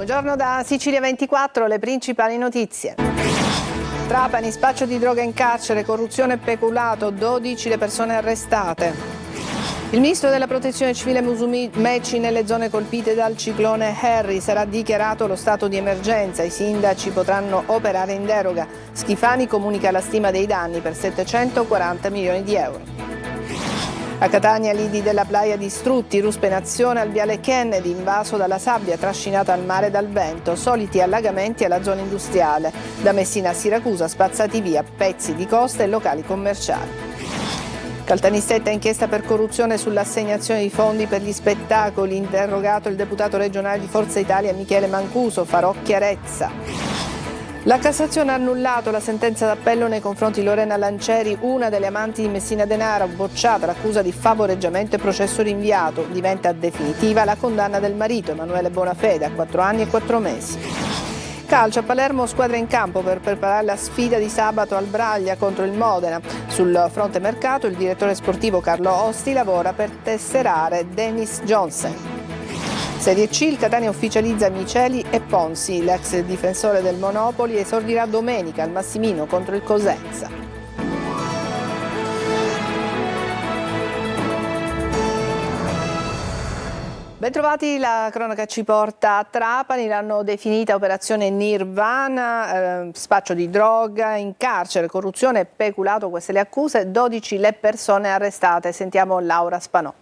Buongiorno da Sicilia 24, le principali notizie. Trapani, spaccio di droga in carcere, corruzione e peculato, 12 le persone arrestate. Il ministro della protezione civile Musumeci nelle zone colpite dal ciclone Harry, sarà dichiarato lo stato di emergenza, i sindaci potranno operare in deroga. Schifani comunica la stima dei danni per 740 milioni di euro. A Catania, lidi della Playa distrutti, ruspe in azione al viale Kennedy, invaso dalla sabbia trascinata al mare dal vento, soliti allagamenti alla zona industriale. Da Messina a Siracusa spazzati via pezzi di costa e locali commerciali. Caltanissetta, inchiesta per corruzione sull'assegnazione di fondi per gli spettacoli, interrogato il deputato regionale di Forza Italia Michele Mancuso, farò chiarezza. La Cassazione ha annullato la sentenza d'appello nei confronti di Lorena Lancieri, una delle amanti di Messina Denaro, bocciata l'accusa di favoreggiamento e processo rinviato. Diventa definitiva la condanna del marito, Emanuele Bonafede, a 4 anni e 4 mesi. Calcio, a Palermo squadra in campo per preparare la sfida di sabato al Braglia contro il Modena. Sul fronte mercato il direttore sportivo Carlo Osti lavora per tesserare Dennis Johnson. Serie C, il Catania ufficializza Miceli e Ponzi, l'ex difensore del Monopoli esordirà domenica al Massimino contro il Cosenza. Bentrovati, la cronaca ci porta a Trapani, l'hanno definita operazione Nirvana, spaccio di droga in carcere, corruzione e peculato, queste le accuse, 12 le persone arrestate. Sentiamo Laura Spanò.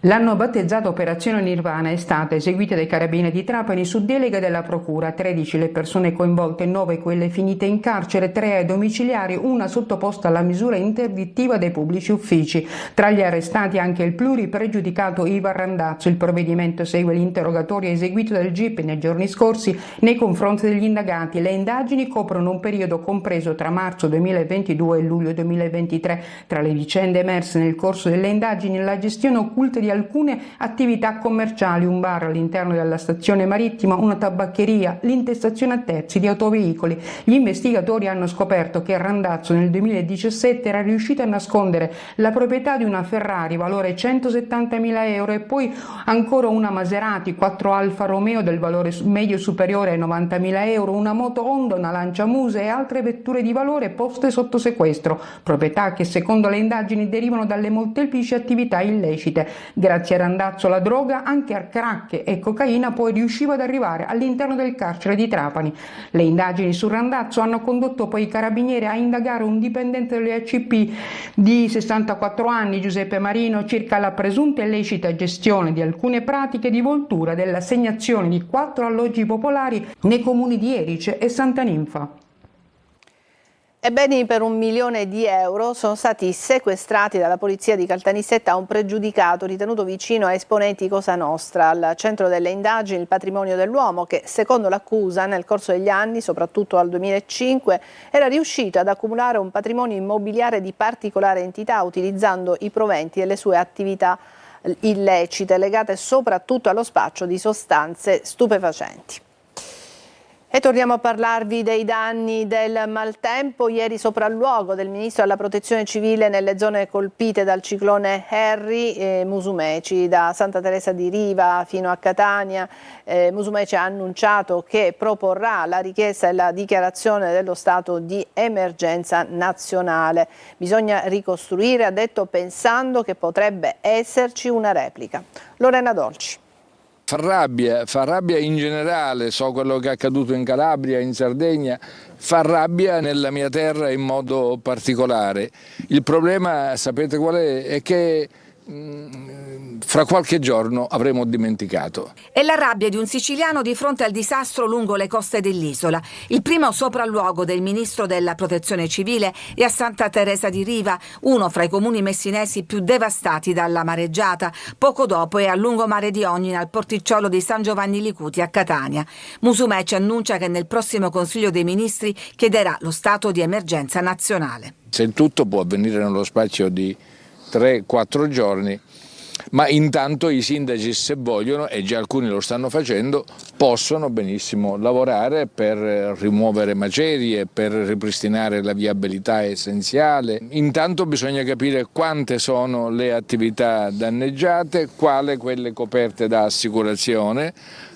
L'hanno battezzata Operazione Nirvana, è stata eseguita dai Carabinieri di Trapani su delega della Procura. 13 le persone coinvolte, 9 quelle finite in carcere, 3 ai domiciliari, una sottoposta alla misura interdittiva dei pubblici uffici. Tra gli arrestati anche il pluripregiudicato Ivan Randazzo. Il provvedimento segue l'interrogatorio eseguito dal GIP nei giorni scorsi nei confronti degli indagati. Le indagini coprono un periodo compreso tra marzo 2022 e luglio 2023. Tra le vicende emerse nel corso delle indagini, la gestione occulta di alcune attività commerciali, un bar all'interno della stazione marittima, una tabaccheria, l'intestazione a terzi di autoveicoli. Gli investigatori hanno scoperto che Randazzo nel 2017 era riuscito a nascondere la proprietà di una Ferrari valore 170.000 euro e poi ancora una Maserati 4 Alfa Romeo del valore medio superiore ai 90.000 euro, una moto Honda, una Lancia Muse e altre vetture di valore poste sotto sequestro, proprietà che secondo le indagini derivano dalle molteplici attività illecite. Grazie a Randazzo la droga, anche a crack e cocaina, poi riusciva ad arrivare all'interno del carcere di Trapani. Le indagini su Randazzo hanno condotto poi i carabinieri a indagare un dipendente delle ACP di 64 anni, Giuseppe Marino, circa la presunta illecita gestione di alcune pratiche di voltura dell'assegnazione di 4 alloggi popolari nei comuni di Erice e Santa Ninfa. E beni per 1 milione di euro sono stati sequestrati dalla polizia di Caltanissetta a un pregiudicato ritenuto vicino a esponenti Cosa Nostra. Al centro delle indagini il patrimonio dell'uomo che, secondo l'accusa, nel corso degli anni, soprattutto al 2005, era riuscito ad accumulare un patrimonio immobiliare di particolare entità utilizzando i proventi delle sue attività illecite legate soprattutto allo spaccio di sostanze stupefacenti. E torniamo a parlarvi dei danni del maltempo. Ieri sopralluogo del Ministro della Protezione Civile nelle zone colpite dal ciclone Harry, Musumeci, da Santa Teresa di Riva fino a Catania. Musumeci ha annunciato che proporrà la richiesta e la dichiarazione dello stato di emergenza nazionale. Bisogna ricostruire, ha detto, pensando che potrebbe esserci una replica. Lorena Dolci. Fa rabbia in generale, so quello che è accaduto in Calabria, in Sardegna, fa rabbia nella mia terra in modo particolare. Il problema, sapete qual è? È che fra qualche giorno avremo dimenticato. È la rabbia di un siciliano di fronte al disastro lungo le coste dell'isola. Il primo sopralluogo del ministro della Protezione Civile è a Santa Teresa di Riva, uno fra i comuni messinesi più devastati dalla mareggiata. Poco dopo è a lungomare di Ognina, al porticciolo di San Giovanni Licuti a Catania. Musumeci annuncia che nel prossimo Consiglio dei Ministri chiederà lo stato di emergenza nazionale. Se il tutto può avvenire nello spazio di 3-4 giorni, ma intanto i sindaci, se vogliono, e già alcuni lo stanno facendo, possono benissimo lavorare per rimuovere macerie, per ripristinare la viabilità essenziale. Intanto bisogna capire quante sono le attività danneggiate, quali quelle coperte da assicurazione.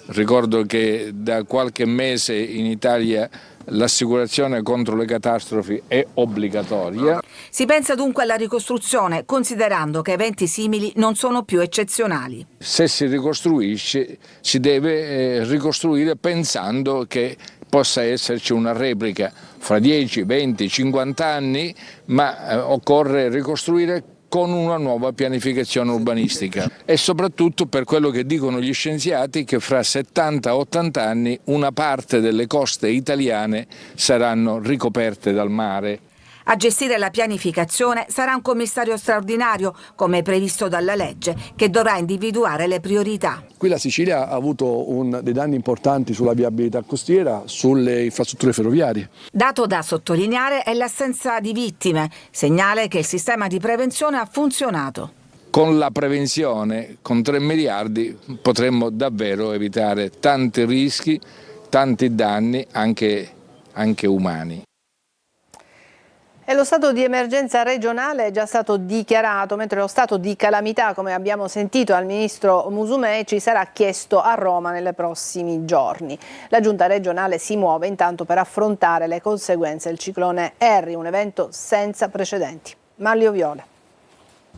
Ricordo che da qualche mese in Italia l'assicurazione contro le catastrofi è obbligatoria. Si pensa dunque alla ricostruzione, considerando che eventi simili non sono più eccezionali. Se si ricostruisce, si deve ricostruire pensando che possa esserci una replica fra 10, 20, 50 anni, ma occorre ricostruire con una nuova pianificazione urbanistica e soprattutto, per quello che dicono gli scienziati, che fra 70-80 anni una parte delle coste italiane saranno ricoperte dal mare. A gestire la pianificazione sarà un commissario straordinario, come previsto dalla legge, che dovrà individuare le priorità. Qui la Sicilia ha avuto dei danni importanti sulla viabilità costiera, sulle infrastrutture ferroviarie. Dato da sottolineare è l'assenza di vittime, segnale che il sistema di prevenzione ha funzionato. Con la prevenzione, con 3 miliardi, potremmo davvero evitare tanti rischi, tanti danni, anche umani. E lo stato di emergenza regionale è già stato dichiarato, mentre lo stato di calamità, come abbiamo sentito al ministro Musumeci, sarà chiesto a Roma nei prossimi giorni. La giunta regionale si muove intanto per affrontare le conseguenze del ciclone Harry, un evento senza precedenti. Manlio Viola.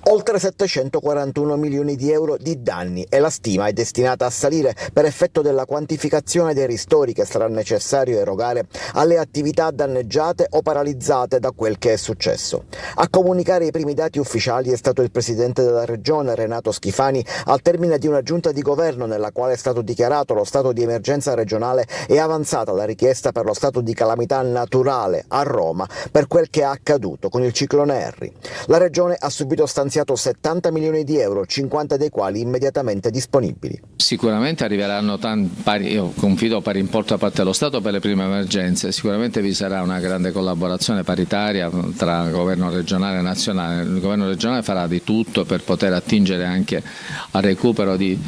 Oltre 741 milioni di euro di danni e la stima è destinata a salire per effetto della quantificazione dei ristori che sarà necessario erogare alle attività danneggiate o paralizzate da quel che è successo. A comunicare i primi dati ufficiali è stato il presidente della regione Renato Schifani al termine di una giunta di governo nella quale è stato dichiarato lo stato di emergenza regionale e avanzata la richiesta per lo stato di calamità naturale a Roma per quel che è accaduto con il ciclone Harry. La regione ha subito stanziato 70 milioni di euro, 50 dei quali immediatamente disponibili. Sicuramente arriveranno io confido pari importo da parte dello Stato per le prime emergenze, sicuramente vi sarà una grande collaborazione paritaria tra governo regionale e nazionale. Il governo regionale farà di tutto per poter attingere anche al recupero di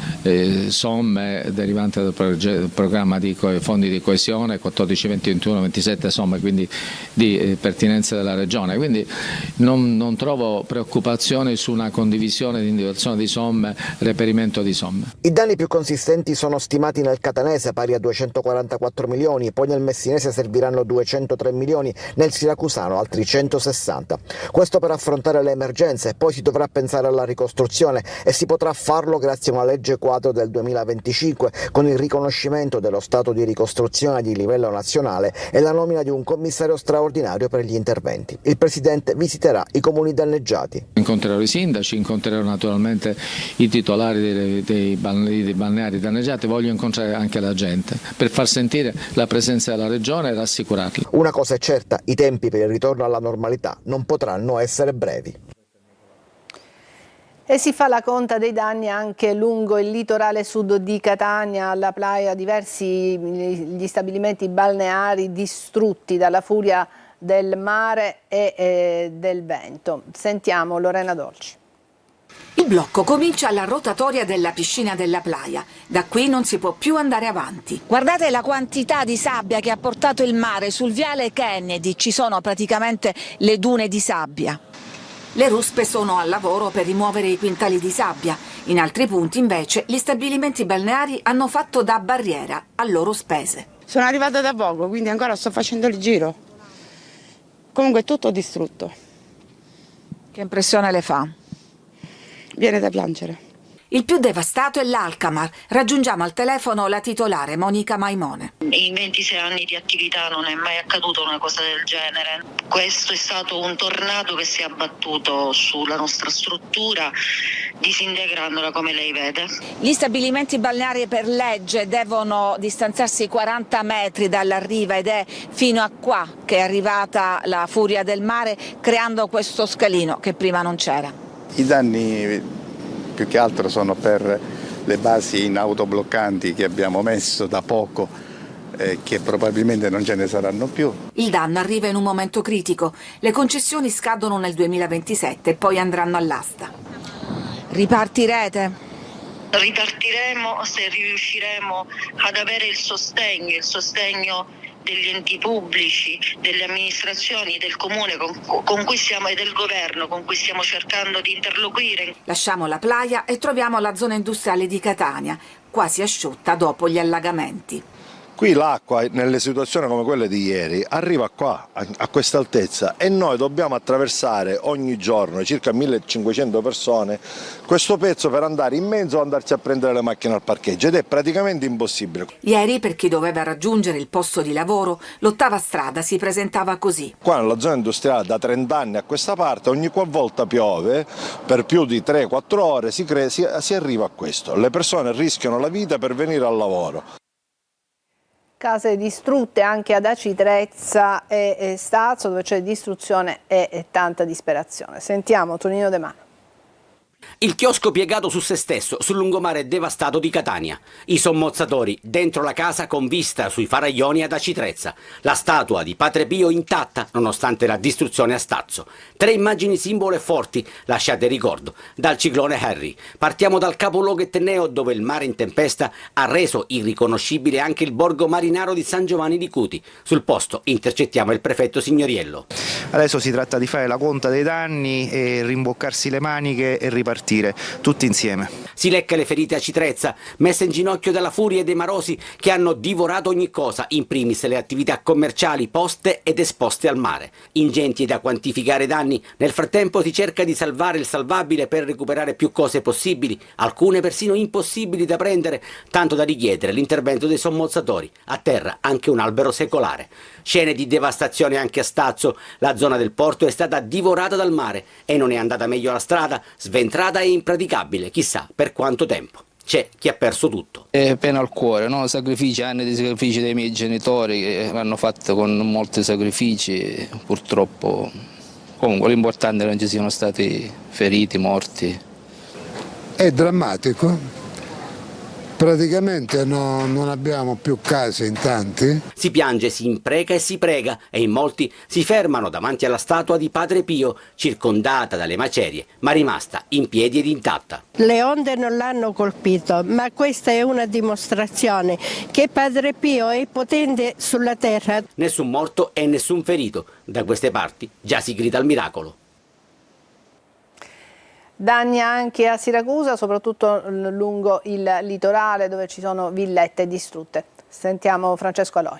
somme derivanti dal programma di fondi di coesione 14, 20, 21, 27 somme, quindi di pertinenza della regione, quindi non trovo preoccupazioni su una condivisione di individuazione di somme, reperimento di somme. I danni più consistenti sono stimati nel catanese, pari a 244 milioni, poi nel messinese serviranno 203 milioni, nel siracusano altri 160. Questo per affrontare le emergenze, poi si dovrà pensare alla ricostruzione e si potrà farlo grazie a una legge quadro del 2025 con il riconoscimento dello stato di ricostruzione di livello nazionale e la nomina di un commissario straordinario per gli interventi. Il presidente visiterà i comuni danneggiati. Incontrerò i sindaci, incontrerò naturalmente i titolari dei balneari danneggiati, voglio incontrare anche la gente per far sentire la presenza della regione e rassicurarli. Una cosa è certa, i tempi per il ritorno alla normalità non potranno essere brevi. E si fa la conta dei danni anche lungo il litorale sud di Catania, alla Playa, diversi gli stabilimenti balneari distrutti dalla furia del mare e del vento. Sentiamo Lorena Dolci. Il blocco comincia alla rotatoria della piscina della Playa. Da qui non si può più andare avanti. Guardate la quantità di sabbia che ha portato il mare sul viale Kennedy. Ci sono praticamente le dune di sabbia. Le ruspe sono al lavoro per rimuovere i quintali di sabbia. In altri punti, invece, gli stabilimenti balneari hanno fatto da barriera a loro spese. Sono arrivata da poco, quindi ancora sto facendo il giro. Comunque è tutto distrutto. Che impressione le fa? Viene da piangere. Il più devastato è l'Alcamar. Raggiungiamo al telefono la titolare Monica Maimone. In 26 anni di attività non è mai accaduta una cosa del genere. Questo è stato un tornado che si è abbattuto sulla nostra struttura, disintegrandola come lei vede. Gli stabilimenti balneari per legge devono distanziarsi 40 metri dalla riva ed è fino a qua che è arrivata la furia del mare, creando questo scalino che prima non c'era. I danni più che altro sono per le basi in autobloccanti che abbiamo messo da poco, che probabilmente non ce ne saranno più. Il danno arriva in un momento critico. Le concessioni scadono nel 2027 e poi andranno all'asta. Ripartirete? Ripartiremo se riusciremo ad avere il sostegno degli enti pubblici, delle amministrazioni, del comune con cui stiamo, e del governo con cui stiamo cercando di interloquire. Lasciamo la playa e troviamo la zona industriale di Catania, quasi asciutta dopo gli allagamenti. Qui l'acqua, nelle situazioni come quelle di ieri, arriva qua, a questa altezza, e noi dobbiamo attraversare ogni giorno, circa 1500 persone, questo pezzo per andare in mezzo o andarci a prendere le macchine al parcheggio, ed è praticamente impossibile. Ieri, per chi doveva raggiungere il posto di lavoro, l'ottava strada si presentava così. Qua nella zona industriale da 30 anni a questa parte, ogni qualvolta piove, per più di 3-4 ore si arriva a questo. Le persone rischiano la vita per venire al lavoro. Case distrutte anche ad Aci Trezza e Stazzo, dove c'è distruzione e tanta disperazione. Sentiamo Tonino De Mano. Il chiosco piegato su se stesso sul lungomare devastato di Catania. I sommozzatori dentro la casa con vista sui faraglioni ad Aci Trezza. La statua di Padre Pio intatta nonostante la distruzione a Stazzo. 3 immagini simbolo e forti lasciate ricordo dal ciclone Harry. Partiamo dal capoluogo etneo dove il mare in tempesta ha reso irriconoscibile anche il borgo marinaro di San Giovanni di Cuti. Sul posto intercettiamo il prefetto Signoriello. Adesso si tratta di fare la conta dei danni e rimboccarsi le maniche e ripartire tutti insieme. Si lecca le ferite a Aci Trezza, messe in ginocchio dalla furia dei marosi che hanno divorato ogni cosa, in primis le attività commerciali poste ed esposte al mare. Ingenti da quantificare i danni, nel frattempo si cerca di salvare il salvabile per recuperare più cose possibili, alcune persino impossibili da prendere, tanto da richiedere l'intervento dei sommozzatori. A terra anche un albero secolare. Scene di devastazione anche a Stazzo, la zona del porto è stata divorata dal mare e non è andata meglio la strada, sventrata e impraticabile, chissà per quanto tempo. C'è chi ha perso tutto. È pena al cuore, no? Sacrifici, anni di sacrifici dei miei genitori che l'hanno fatto con molti sacrifici, purtroppo. Comunque l'importante è che non ci siano stati feriti, morti. È drammatico. Praticamente non abbiamo più case in tanti. Si piange, si impreca e si prega e in molti si fermano davanti alla statua di Padre Pio, circondata dalle macerie, ma rimasta in piedi ed intatta. Le onde non l'hanno colpito, ma questa è una dimostrazione che Padre Pio è potente sulla terra. Nessun morto e nessun ferito. Da queste parti già si grida al miracolo. Danni anche a Siracusa, soprattutto lungo il litorale dove ci sono villette distrutte. Sentiamo Francesco Aloi.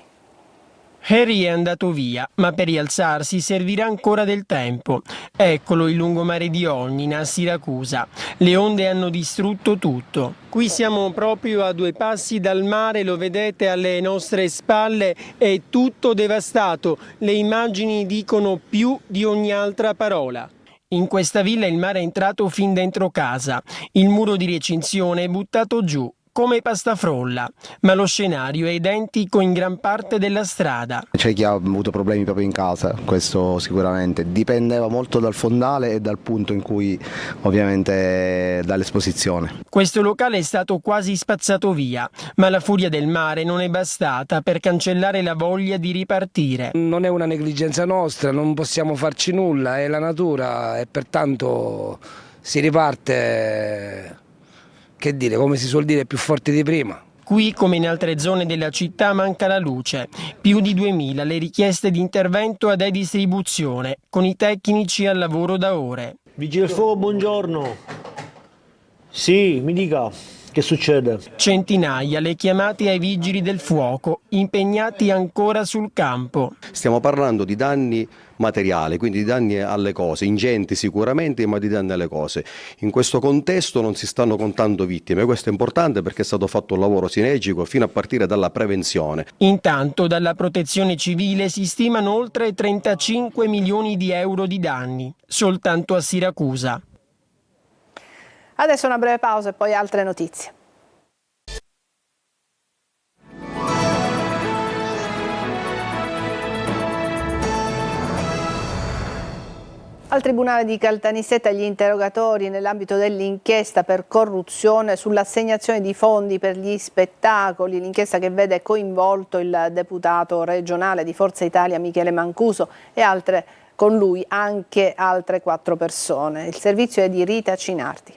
Harry è andato via, ma per rialzarsi servirà ancora del tempo. Eccolo il lungomare di Ognina, a Siracusa. Le onde hanno distrutto tutto. Qui siamo proprio a 2 passi dal mare, lo vedete alle nostre spalle, è tutto devastato. Le immagini dicono più di ogni altra parola. In questa villa il mare è entrato fin dentro casa. Il muro di recinzione è buttato giù, come pastafrolla, ma lo scenario è identico in gran parte della strada. C'è chi ha avuto problemi proprio in casa, questo sicuramente. Dipendeva molto dal fondale e dal punto in cui, ovviamente, dall'esposizione. Questo locale è stato quasi spazzato via, ma la furia del mare non è bastata per cancellare la voglia di ripartire. Non è una negligenza nostra, non possiamo farci nulla, è la natura e pertanto si riparte, che dire, come si suol dire, più forti di prima. Qui, come in altre zone della città, manca la luce. Più di 2000 le richieste di intervento ad E-Distribuzione, con i tecnici al lavoro da ore. Vigile del fuoco, buongiorno. Sì, mi dica, che succede? Centinaia le chiamate ai vigili del fuoco, impegnati ancora sul campo. Stiamo parlando di danni materiali, quindi di danni alle cose, ingenti sicuramente, ma di danni alle cose. In questo contesto non si stanno contando vittime, questo è importante perché è stato fatto un lavoro sinergico fino a partire dalla prevenzione. Intanto dalla Protezione Civile si stimano oltre 35 milioni di euro di danni, soltanto a Siracusa. Adesso una breve pausa e poi altre notizie. Al Tribunale di Caltanissetta gli interrogatori nell'ambito dell'inchiesta per corruzione sull'assegnazione di fondi per gli spettacoli, l'inchiesta che vede coinvolto il deputato regionale di Forza Italia Michele Mancuso e con lui anche altre 4 persone. Il servizio è di Rita Cinardi.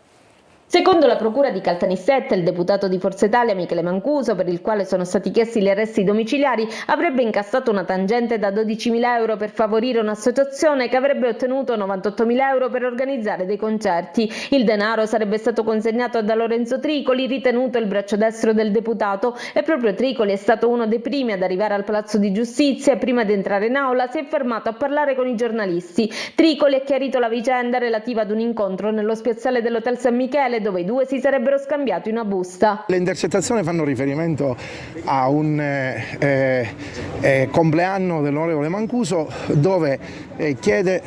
Secondo la procura di Caltanissetta, il deputato di Forza Italia Michele Mancuso, per il quale sono stati chiesti gli arresti domiciliari, avrebbe incassato una tangente da 12.000 euro per favorire un'associazione che avrebbe ottenuto 98.000 euro per organizzare dei concerti. Il denaro sarebbe stato consegnato da Lorenzo Tricoli, ritenuto il braccio destro del deputato, e proprio Tricoli è stato uno dei primi ad arrivare al Palazzo di Giustizia e prima di entrare in aula si è fermato a parlare con i giornalisti. Tricoli ha chiarito la vicenda relativa ad un incontro nello spiazzale dell'Hotel San Michele, dove i due si sarebbero scambiati una busta. Le intercettazioni fanno riferimento a un compleanno dell'onorevole Mancuso dove chiede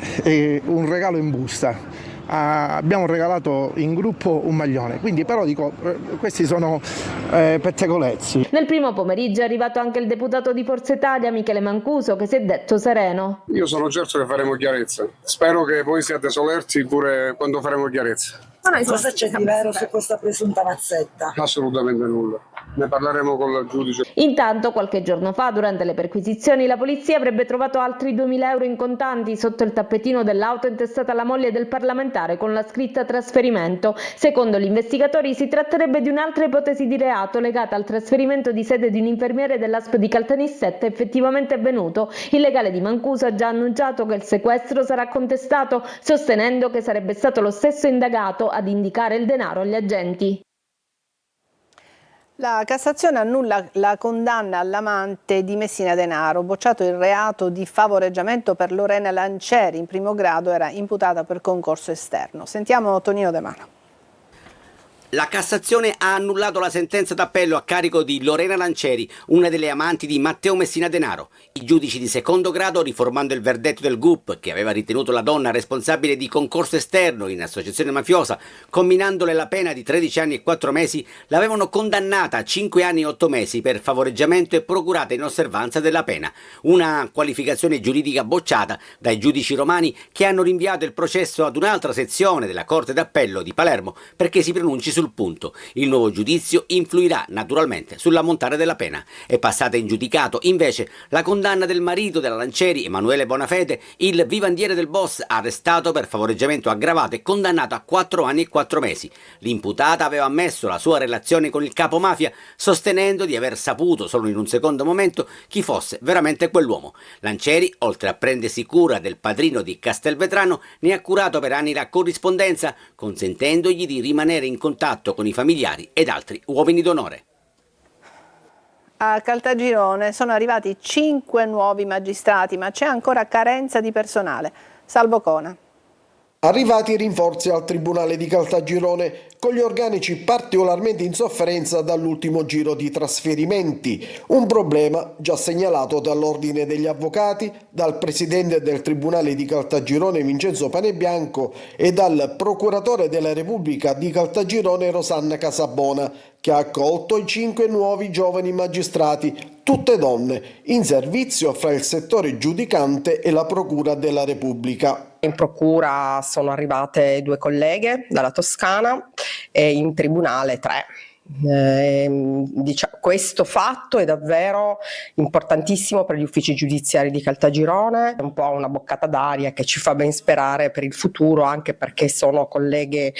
un regalo in busta. Abbiamo regalato in gruppo un maglione, quindi però dico questi sono pettegolezzi. Nel primo pomeriggio è arrivato anche il deputato di Forza Italia Michele Mancuso, che si è detto sereno. Io sono certo che faremo chiarezza, spero che voi siate solerti pure quando faremo chiarezza. Cosa c'è di vero su questa presunta mazzetta? Assolutamente nulla, ne parleremo con il giudice. Intanto qualche giorno fa, durante le perquisizioni, la polizia avrebbe trovato altri 2.000 euro in contanti sotto il tappetino dell'auto intestata alla moglie del parlamentare con la scritta trasferimento. Secondo gli investigatori si tratterebbe di un'altra ipotesi di reato legata al trasferimento di sede di un infermiere dell'ASP di Caltanissetta effettivamente avvenuto. Il legale di Mancuso ha già annunciato che il sequestro sarà contestato, sostenendo che sarebbe stato lo stesso indagato ad indicare il denaro agli agenti. La Cassazione annulla la condanna all'amante di Messina Denaro, bocciato il reato di favoreggiamento per Lorena Lancieri, in primo grado era imputata per concorso esterno. Sentiamo Tonino De Mano. La Cassazione ha annullato la sentenza d'appello a carico di Lorena Lancieri, una delle amanti di Matteo Messina Denaro. I giudici di secondo grado, riformando il verdetto del GUP, che aveva ritenuto la donna responsabile di concorso esterno in associazione mafiosa, comminandole la pena di 13 anni e 4 mesi, l'avevano condannata a 5 anni e 8 mesi per favoreggiamento e procurata in osservanza della pena. Una qualificazione giuridica bocciata dai giudici romani, che hanno rinviato il processo ad un'altra sezione della Corte d'Appello di Palermo perché si pronunci sul punto. Il nuovo giudizio influirà naturalmente sull'ammontare della pena. È passata in giudicato invece la condanna del marito della Lancieri, Emanuele Bonafede, il vivandiere del boss, arrestato per favoreggiamento aggravato e condannato a 4 anni e 4 mesi. L'imputata aveva ammesso la sua relazione con il capo mafia, sostenendo di aver saputo solo in un secondo momento chi fosse veramente quell'uomo. Lancieri, oltre a prendersi cura del padrino di Castelvetrano, ne ha curato per anni la corrispondenza, consentendogli di rimanere in contatto con i familiari ed altri uomini d'onore. A Caltagirone sono arrivati 5 nuovi magistrati, ma c'è ancora carenza di personale. Salvo Cona. Arrivati i rinforzi al Tribunale di Caltagirone, con gli organici particolarmente in sofferenza dall'ultimo giro di trasferimenti, un problema già segnalato dall'Ordine degli Avvocati, dal Presidente del Tribunale di Caltagirone Vincenzo Panebianco e dal Procuratore della Repubblica di Caltagirone Rosanna Casabona, che ha accolto i 5 nuovi giovani magistrati, tutte donne, in servizio fra il settore giudicante e la Procura della Repubblica. In procura sono arrivate 2 colleghe dalla Toscana e in tribunale 3. Questo fatto è davvero importantissimo per gli uffici giudiziari di Caltagirone, è un po' una boccata d'aria che ci fa ben sperare per il futuro, anche perché sono colleghe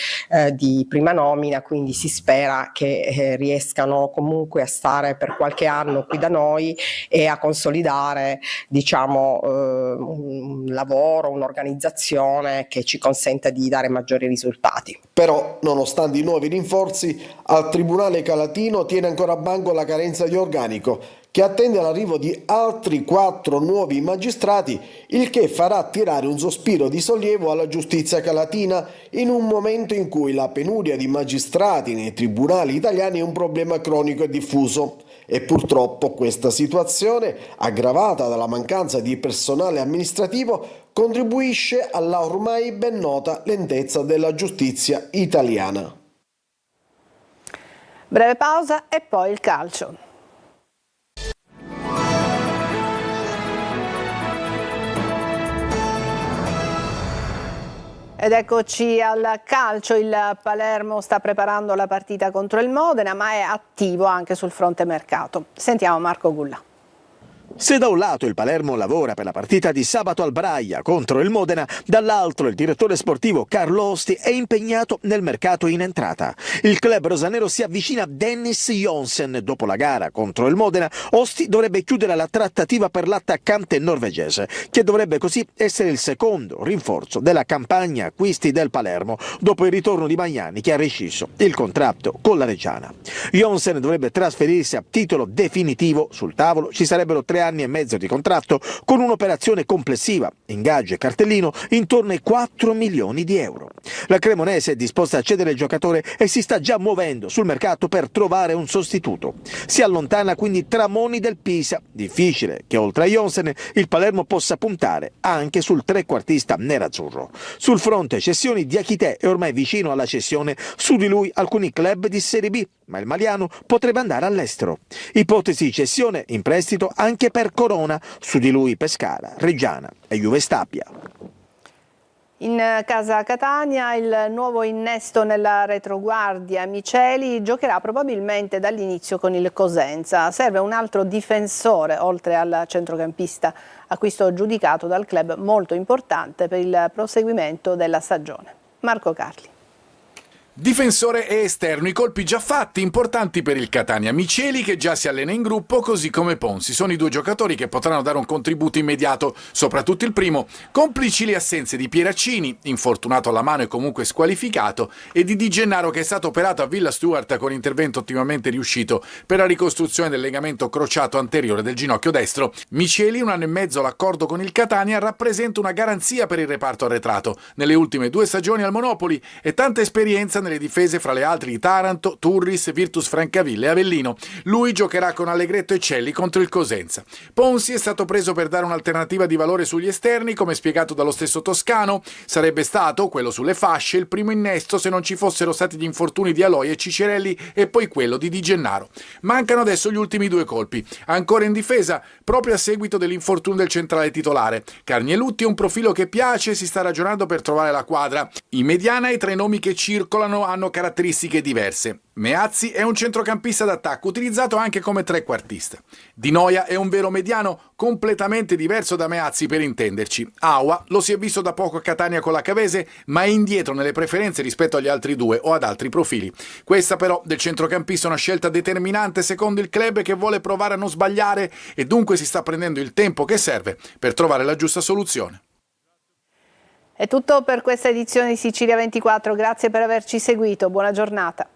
di prima nomina, quindi si spera che riescano comunque a stare per qualche anno qui da noi e a consolidare un lavoro, un'organizzazione che ci consenta di dare maggiori risultati. Però, nonostante i nuovi rinforzi, al Tribunale Calatino tiene ancora a banco la carenza di organico, che attende l'arrivo di altri 4 nuovi magistrati, il che farà tirare un sospiro di sollievo alla giustizia calatina in un momento in cui la penuria di magistrati nei tribunali italiani è un problema cronico e diffuso. E purtroppo questa situazione, aggravata dalla mancanza di personale amministrativo, contribuisce alla ormai ben nota lentezza della giustizia italiana. Breve pausa e poi il calcio. Ed eccoci al calcio, il Palermo sta preparando la partita contro il Modena, ma è attivo anche sul fronte mercato. Sentiamo Marco Gulla. Se da un lato il Palermo lavora per la partita di sabato al Braia contro il Modena, dall'altro il direttore sportivo Carlo Osti è impegnato nel mercato in entrata. Il club rosanero si avvicina a Dennis Jonsen. Dopo la gara contro il Modena, Osti dovrebbe chiudere la trattativa per l'attaccante norvegese, che dovrebbe così essere il secondo rinforzo della campagna acquisti del Palermo, dopo il ritorno di Magnani che ha rescisso il contratto con la Reggiana. Jonsen dovrebbe trasferirsi a titolo definitivo. Sul tavolo ci sarebbero 3 anni e mezzo di contratto con un'operazione complessiva, ingaggio e cartellino, intorno ai 4 milioni di euro. La Cremonese è disposta a cedere il giocatore e si sta già muovendo sul mercato per trovare un sostituto. Si allontana quindi Tramoni del Pisa. Difficile che oltre a Jonsen il Palermo possa puntare anche sul trequartista nerazzurro. Sul fronte cessioni, Diakité è ormai vicino alla cessione, su di lui alcuni club di Serie B, ma il maliano potrebbe andare all'estero. Ipotesi cessione in prestito anche per Corona, su di lui Pescara, Reggiana e Juve Stabia. In casa Catania il nuovo innesto nella retroguardia. Miceli giocherà probabilmente dall'inizio con il Cosenza. Serve un altro difensore oltre al centrocampista, acquisto giudicato dal club molto importante per il proseguimento della stagione. Marco Carli. Difensore e esterno, i colpi già fatti, importanti per il Catania. Miceli, che già si allena in gruppo, così come Ponsi. Sono i 2 giocatori che potranno dare un contributo immediato, soprattutto il primo, complici le assenze di Pieraccini, infortunato alla mano e comunque squalificato, e di Di Gennaro, che è stato operato a Villa Stuart con intervento ottimamente riuscito per la ricostruzione del legamento crociato anteriore del ginocchio destro. Miceli, 1 anno e mezzo l'accordo con il Catania, rappresenta una garanzia per il reparto arretrato. Nelle ultime 2 stagioni al Monopoli e tanta esperienza nelle difese, fra le altre di Taranto, Turris, Virtus Francavilla e Avellino. Lui giocherà con Allegretto e Celli contro il Cosenza. Ponsi è stato preso per dare un'alternativa di valore sugli esterni, come spiegato dallo stesso Toscano. Sarebbe stato, quello sulle fasce, il primo innesto se non ci fossero stati gli infortuni di Aloi e Cicerelli e poi quello di Di Gennaro. Mancano adesso gli ultimi 2 colpi. Ancora in difesa, proprio a seguito dell'infortunio del centrale titolare. Carnielutti è un profilo che piace, si sta ragionando per trovare la quadra. In mediana i 3 nomi che circolano hanno caratteristiche diverse. Meazzi è un centrocampista d'attacco utilizzato anche come trequartista. Di Noia è un vero mediano completamente diverso da Meazzi, per intenderci. Aua lo si è visto da poco a Catania con la Cavese, ma è indietro nelle preferenze rispetto agli altri 2 o ad altri profili. Questa però del centrocampista è una scelta determinante secondo il club, che vuole provare a non sbagliare e dunque si sta prendendo il tempo che serve per trovare la giusta soluzione. È tutto per questa edizione di Sicilia 24, grazie per averci seguito, buona giornata.